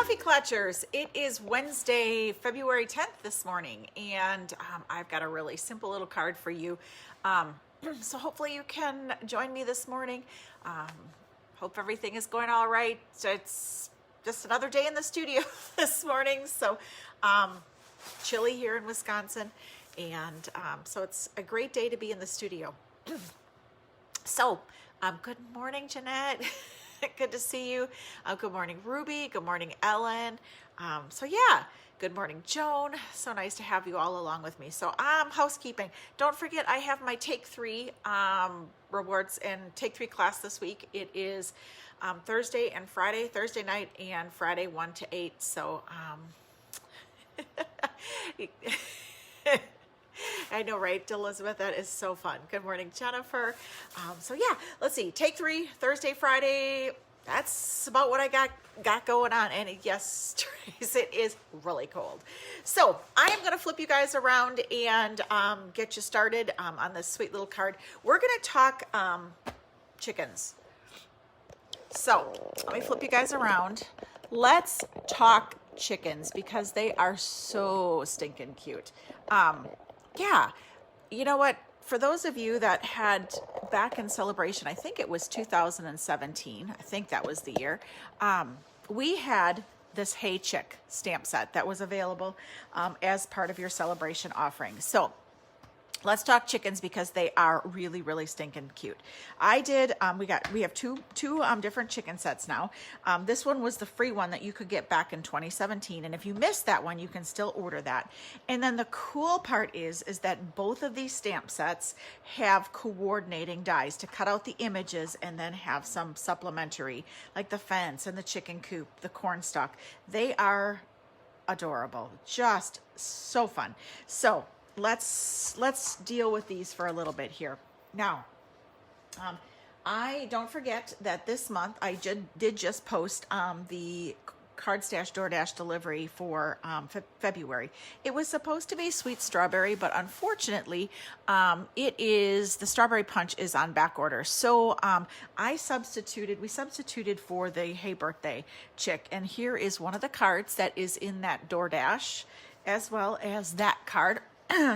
Fluffy Klatchers, it is Wednesday, February 10th this morning, and I've got a really simple little card for you. So hopefully you can join me this morning. Hope everything is going all right. So it's just another day in the studio this morning. So chilly here in Wisconsin, and so it's a great day to be in the studio. So good morning, Jeanette. Good to see you. Good morning, Ruby. Good morning, Ellen. So yeah, good morning, Joan. So nice to have you all along with me. So housekeeping. Don't forget, I have my Take 3 rewards and Take 3 class this week. It is Thursday and Friday, Thursday night and Friday 1 to 8. So I know, right, Elizabeth? That is so fun. Good morning, Jennifer. So yeah, let's see. Take 3, Thursday, Friday. That's about what I got going on. And yes, Trace, it is really cold. So I am going to flip you guys around and get you started on this sweet little card. We're going to talk chickens. So let me flip you guys around. Let's talk chickens because they are so stinking cute. Yeah, you know what? For those of you that had back in celebration, I think it was 2017, I think that was the year, we had this Hey Chick stamp set that was available as part of your celebration offering. So let's talk chickens because they are really, really stinking cute. I did, we have two different chicken sets now. This one was the free one that you could get back in 2017. And if you missed that one, you can still order that. And then the cool part is that both of these stamp sets have coordinating dies to cut out the images and then have some supplementary, like the fence and the chicken coop, the corn stalk. They are adorable, just so fun. So let's deal with these for a little bit here. Now, I don't forget that this month I did just post the Card Stash DoorDash delivery for February. It was supposed to be sweet strawberry, but unfortunately, the strawberry punch is on back order. So we substituted for the Hey Birthday Chick, and here is one of the cards that is in that DoorDash, as well as that card.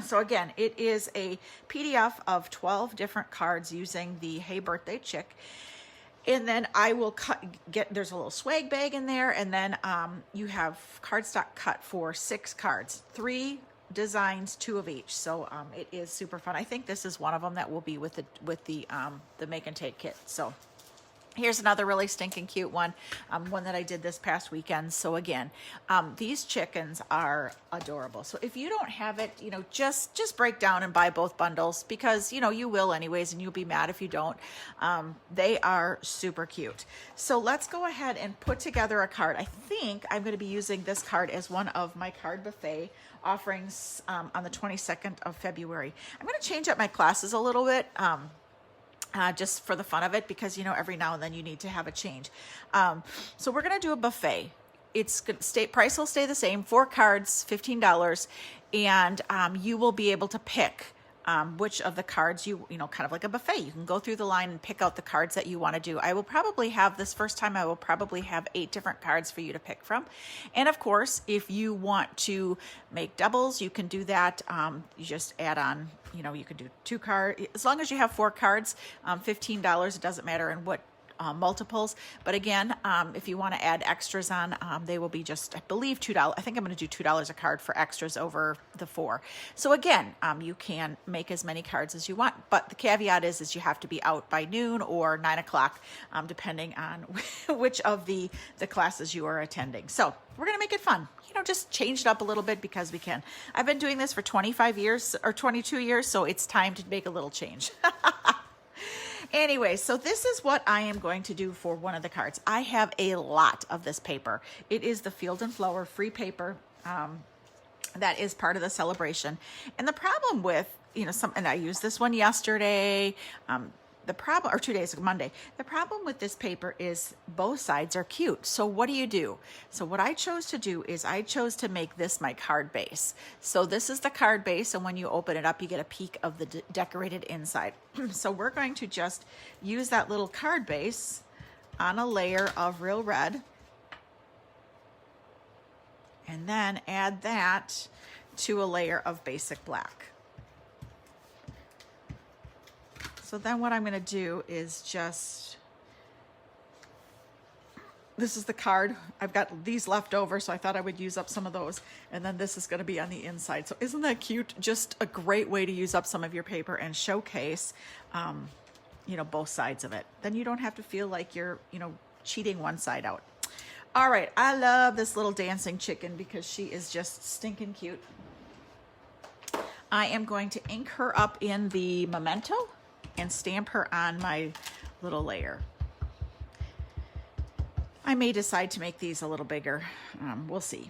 So again, it is a PDF of 12 different cards using the Hey Birthday Chick. And then I will there's a little swag bag in there. And then you have cardstock cut for 6 cards, 3 designs, 2 of each. So it is super fun. I think this is one of them that will be with the make and take kit. So here's another really stinking cute one, one that I did this past weekend. So again, these chickens are adorable. So if you don't have it, just break down and buy both bundles because, you will anyways, and you'll be mad if you don't. They are super cute. So let's go ahead and put together a card. I think I'm going to be using this card as one of my card buffet offerings on the 22nd of February. I'm going to change up my classes a little bit. Just for the fun of it, because every now and then you need to have a change. So we're gonna do a buffet. Price will stay the same. 4 cards, $15, and you will be able to pick which of the cards kind of like a buffet. You can go through the line and pick out the cards that you want to do. I will probably have 8 different cards for you to pick from. And of course, if you want to make doubles, you can do that. You just add on, you can do 2 cards. As long as you have 4 cards, $15, it doesn't matter in what multiples. But again, if you want to add extras on, they will be just, I believe, $2. I think I'm going to do $2 a card for extras over the 4. So again, you can make as many cards as you want, but the caveat is you have to be out by noon or 9 o'clock, depending on which of the classes you are attending. So we're going to make it fun. Just change it up a little bit because we can. I've been doing this for 25 years or 22 years, so it's time to make a little change. Anyway, so this is what I am going to do for one of the cards. I have a lot of this paper. It is the Field and Flower free paper that is part of the celebration. And the problem with, and I used this one yesterday, or 2 days ago, Monday. The problem with this paper is both sides are cute. So what do you do? So what I chose to do is I chose to make this my card base. So this is the card base, and when you open it up, you get a peek of the decorated inside. So we're going to just use that little card base on a layer of Real Red. and then add that to a layer of basic black. So then what I'm going to do is just, this is the card. I've got these left over, so I thought I would use up some of those. And then this is going to be on the inside. So isn't that cute? Just a great way to use up some of your paper and showcase, you know, both sides of it. Then you don't have to feel like you're, you know, cheating one side out. All right, I love this little dancing chicken because she is just stinking cute. I am going to ink her up in the Memento and stamp her on my little layer. I may decide to make these a little bigger. We'll see.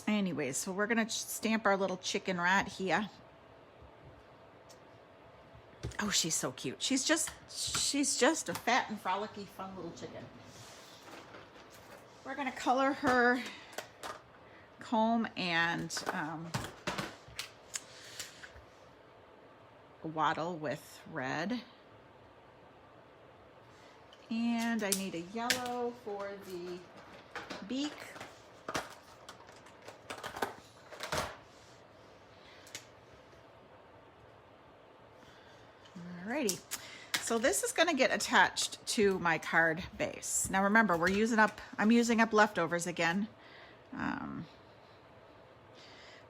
Anyways, so we're gonna stamp our little chicken right here. Oh, she's so cute. She's just a fat and frolicky, fun little chicken. We're gonna color her comb and wattle with red. And I need a yellow for the beak. Alrighty. So this is going to get attached to my card base. Now remember, I'm using up leftovers again.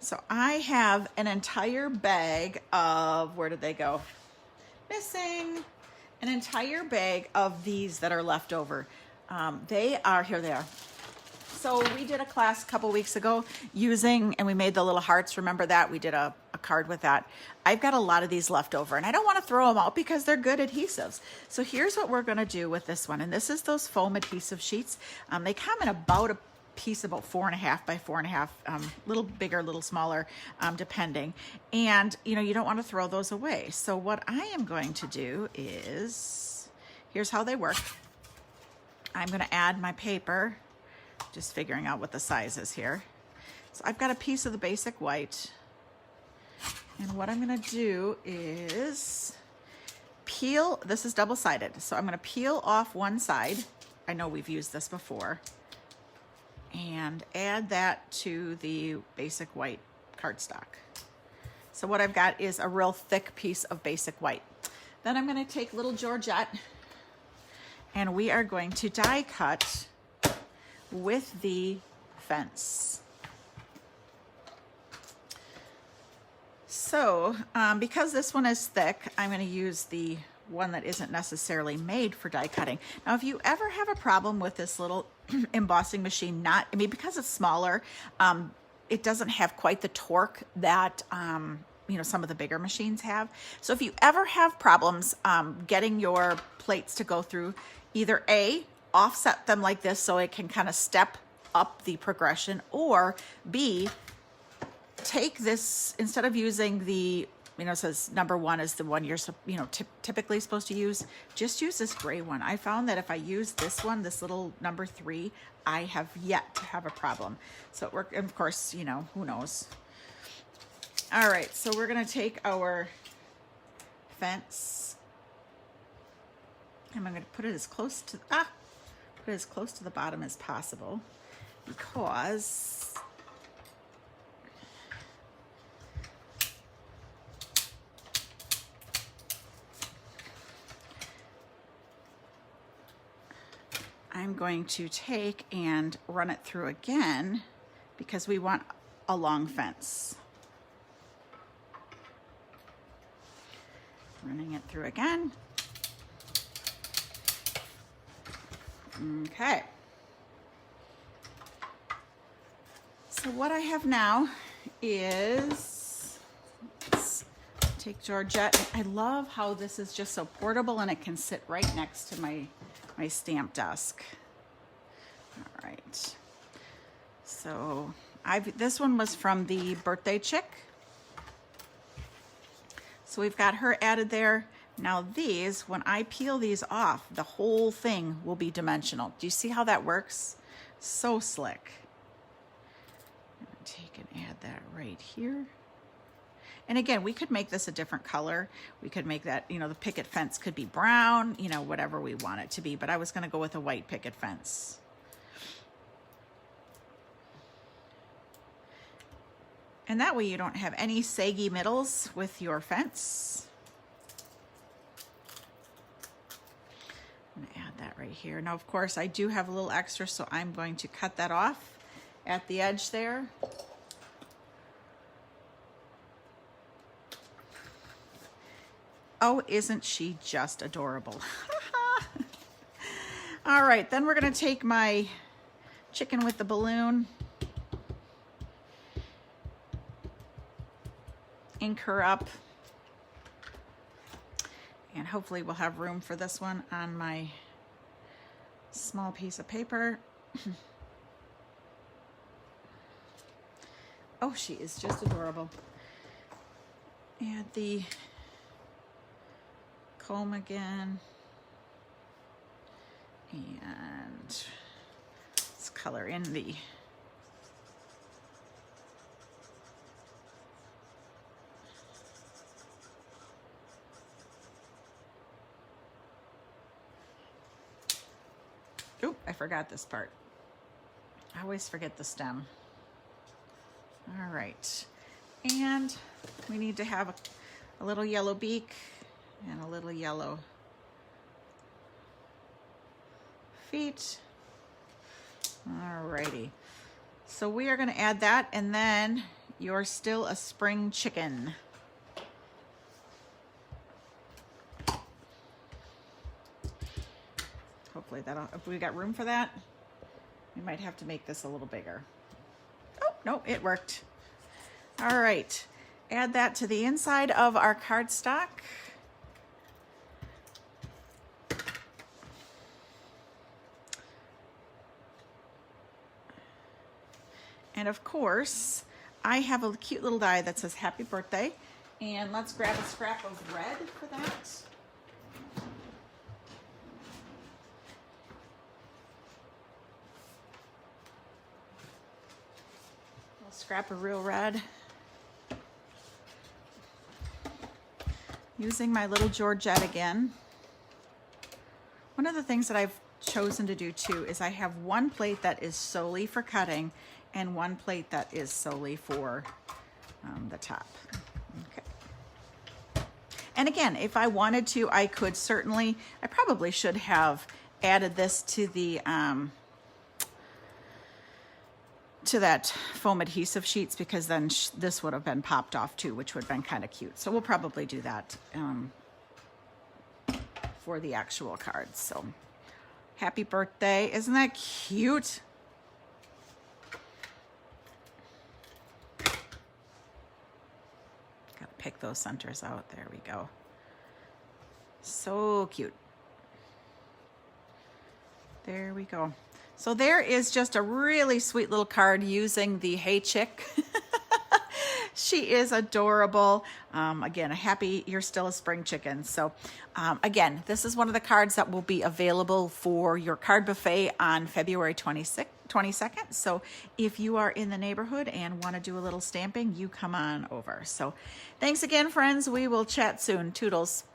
So I have an entire bag of, where did they go? Missing. An entire bag of these that are left over. Here they are. So we did a class a couple weeks ago and we made the little hearts. Remember that? We did a card with that. I've got a lot of these left over and I don't want to throw them out because they're good adhesives. So here's what we're going to do with this one. And this is those foam adhesive sheets. They come in about a piece about 4.5 by 4.5, little bigger, little smaller, depending. And you know, you don't want to throw those away. So what I am going to do is, here's how they work. I'm going to add my paper, just figuring out what the size is here. So I've got a piece of the basic white. And what I'm going to do is peel, this is double-sided. So I'm going to peel off one side. I know we've used this before. And add that to the basic white cardstock. So what I've got is a real thick piece of basic white. Then I'm going to take little Georgette and we are going to die cut with the fence. So because this one is thick, I'm going to use the one that isn't necessarily made for die cutting. Now, if you ever have a problem with this little embossing machine, because it's smaller, it doesn't have quite the torque that, you know, some of the bigger machines have. So if you ever have problems getting your plates to go through, either A, offset them like this so it can kind of step up the progression, or B, take this, instead of using the, you know, it says number 1 is the one you're, you know, typically supposed to use. Just use this gray one. I found that if I use this one, this little number 3, I have yet to have a problem. So it worked, and of course, you know, who knows. All right, so we're gonna take our fence, and I'm gonna put it as close to the bottom as possible, because I'm going to take and run it through again because we want a long fence. Running it through again. Okay. So what I have now is, let's take Georgette. I love how this is just so portable and it can sit right next to my stamp desk. All right. So this one was from the birthday chick. So we've got her added there. Now these, when I peel these off, the whole thing will be dimensional. Do you see how that works? So slick. I'm gonna take and add that right here. And again, we could make this a different color. We could make that, you know, the picket fence could be brown, you know, whatever we want it to be, but I was gonna go with a white picket fence. And that way you don't have any saggy middles with your fence. I'm gonna add that right here. Now, of course, I do have a little extra, so I'm going to cut that off at the edge there. Oh, isn't she just adorable? All right, then we're gonna take my chicken with the balloon, ink her up, and hopefully we'll have room for this one on my small piece of paper. Oh, she is just adorable. Add the comb again, and let's color in the oh, I forgot this part. I always forget the stem. All right, and we need to have a little yellow beak and a little yellow feet. Alrighty, so we are going to add that, and then you're still a spring chicken. Hopefully that'll, if we got room for that, we might have to make this a little bigger. Oh, no, it worked. All right, add that to the inside of our cardstock. And of course, I have a cute little die that says happy birthday. And let's grab a scrap of red for that. A scrap of real red. Using my little Georgette again. One of the things that I've chosen to do too is I have one plate that is solely for cutting and one plate that is solely for the top. Okay. And again, if I wanted to, I could certainly, I probably should have added this to the to that foam adhesive sheets, because then this would have been popped off too, which would have been kind of cute. So we'll probably do that for the actual cards. So happy birthday. Isn't that cute? Gotta pick those centers out. There we go. So cute. There we go. So there is just a really sweet little card using the Hey Chick. She is adorable. Again, a happy, you're still a spring chicken. So again, this is one of the cards that will be available for your card buffet on February 22nd. So if you are in the neighborhood and want to do a little stamping, you come on over. So thanks again, friends. We will chat soon. Toodles.